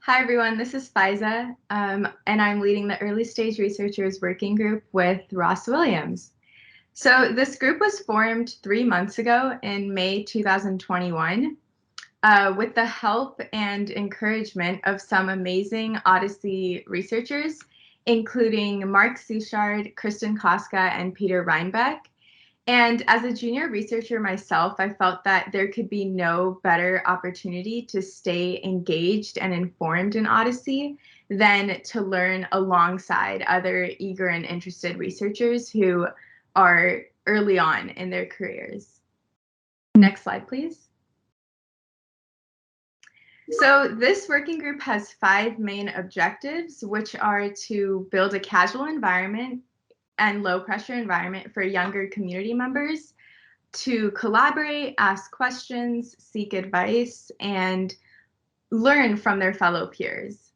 Hi, everyone. This is Faaizah, and I'm leading the Early Stage Researchers Working Group with Ross Williams. So this group was formed 3 months ago in May 2021 with the help and encouragement of some amazing OHDSI researchers, including Mark Suchard, Kristen Koska, and Peter Reinbeck. And as a junior researcher myself, I felt that there could be no better opportunity to stay engaged and informed in OHDSI than to learn alongside other eager and interested researchers who are early on in their careers. Next slide, please. So this working group has 5 main objectives, which are to build a casual environment and low pressure environment for younger community members to collaborate, ask questions, seek advice, and learn from their fellow peers.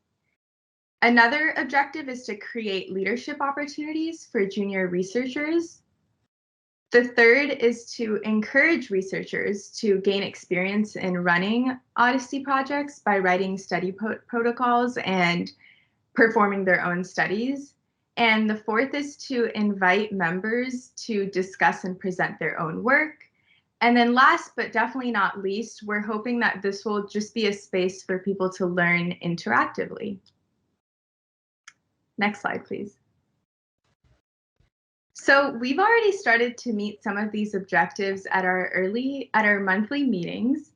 Another objective is to create leadership opportunities for junior researchers. The third is to encourage researchers to gain experience in running OHDSI projects by writing study protocols and performing their own studies. And the fourth is to invite members to discuss and present their own work. And then last, but definitely not least, we're hoping that this will just be a space for people to learn interactively. Next slide, please. So we've already started to meet some of these objectives at our monthly meetings.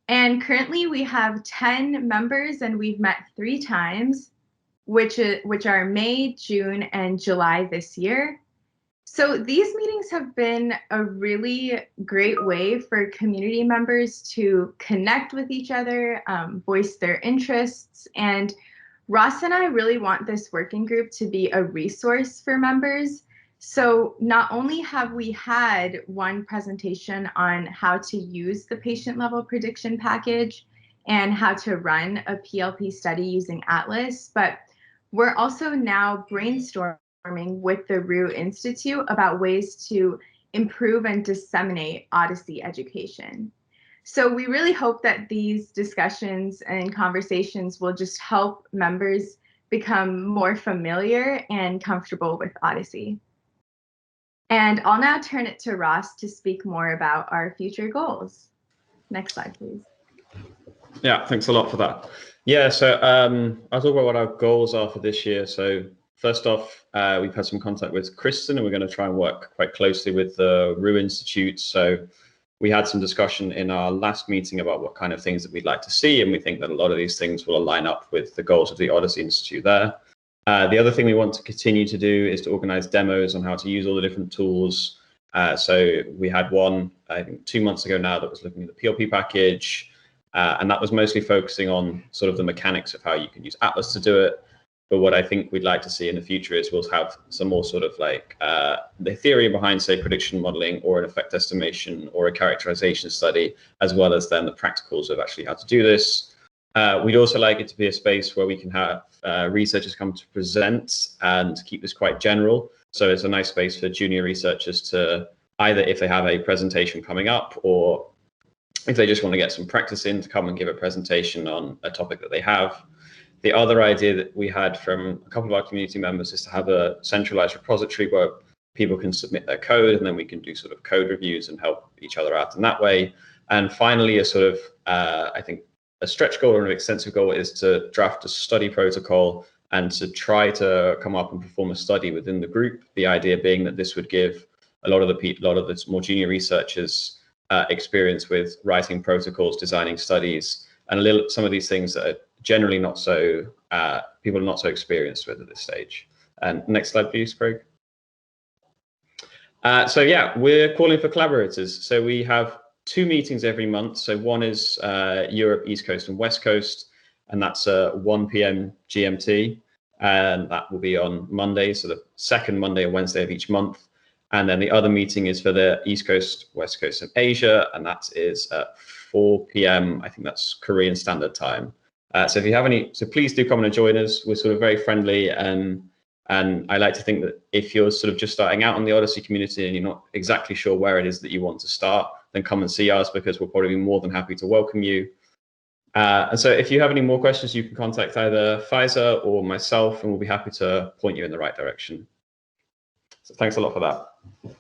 And currently we have 10 members and we've met 3 times, which are May, June, and July this year. So these meetings have been a really great way for community members to connect with each other, voice their interests, and Ross and I really want this working group to be a resource for members. So not only have we had one presentation on how to use the patient level prediction package and how to run a PLP study using Atlas, but we're also now brainstorming with the Roux Institute about ways to improve and disseminate OHDSI education. So we really hope that these discussions and conversations will just help members become more familiar and comfortable with OHDSI. And I'll now turn it to Ross to speak more about our future goals. Next slide, please. Yeah, thanks a lot for that. Yeah, so I'll talk about what our goals are for this year. So first off, we've had some contact with Kristen, and we're going to try and work quite closely with the Roux Institute. So we had some discussion in our last meeting about what kind of things that we'd like to see, and we think that a lot of these things will align up with the goals of the OHDSI Institute there. The other thing we want to continue to do is to organize demos on how to use all the different tools. So we had one, I think 2 months ago now, that was looking at the PLP package. And that was mostly focusing on sort of the mechanics of how you can use Atlas to do it. But what I think we'd like to see in the future is we'll have some more sort of like the theory behind, say, prediction modeling or an effect estimation or a characterization study, as well as then the practicals of actually how to do this. We'd also like it to be a space where we can have researchers come to present and keep this quite general. So it's a nice space for junior researchers to either, if they have a presentation coming up, or if they just want to get some practice in, to come and give a presentation on a topic that they have. The other idea that we had from a couple of our community members is to have a centralized repository where people can submit their code, and then we can do sort of code reviews and help each other out in that way. And finally, a sort of, I think, a stretch goal or an extensive goal is to draft a study protocol and to try to come up and perform a study within the group. The idea being that this would give a lot of the more junior researchers experience with writing protocols, designing studies, and some of these things that are generally not so, people are not so experienced with at this stage. And next slide, please, Craig. So yeah, we're calling for collaborators. So we have 2 meetings every month. So one is Europe, East Coast and West Coast, and that's 1 p.m. GMT. And that will be on Monday, so the second Monday and Wednesday of each month. And then the other meeting is for the East Coast, West Coast, and Asia, and that is at 4 p.m. I think that's Korean Standard Time. So if you have any, so please do come and join us. We're sort of very friendly, and I like to think that if you're sort of just starting out in the OHDSI community and you're not exactly sure where it is that you want to start, then come and see us, because we'll probably be more than happy to welcome you. And so if you have any more questions, you can contact either Faaizah or myself, and we'll be happy to point you in the right direction. So thanks a lot for that.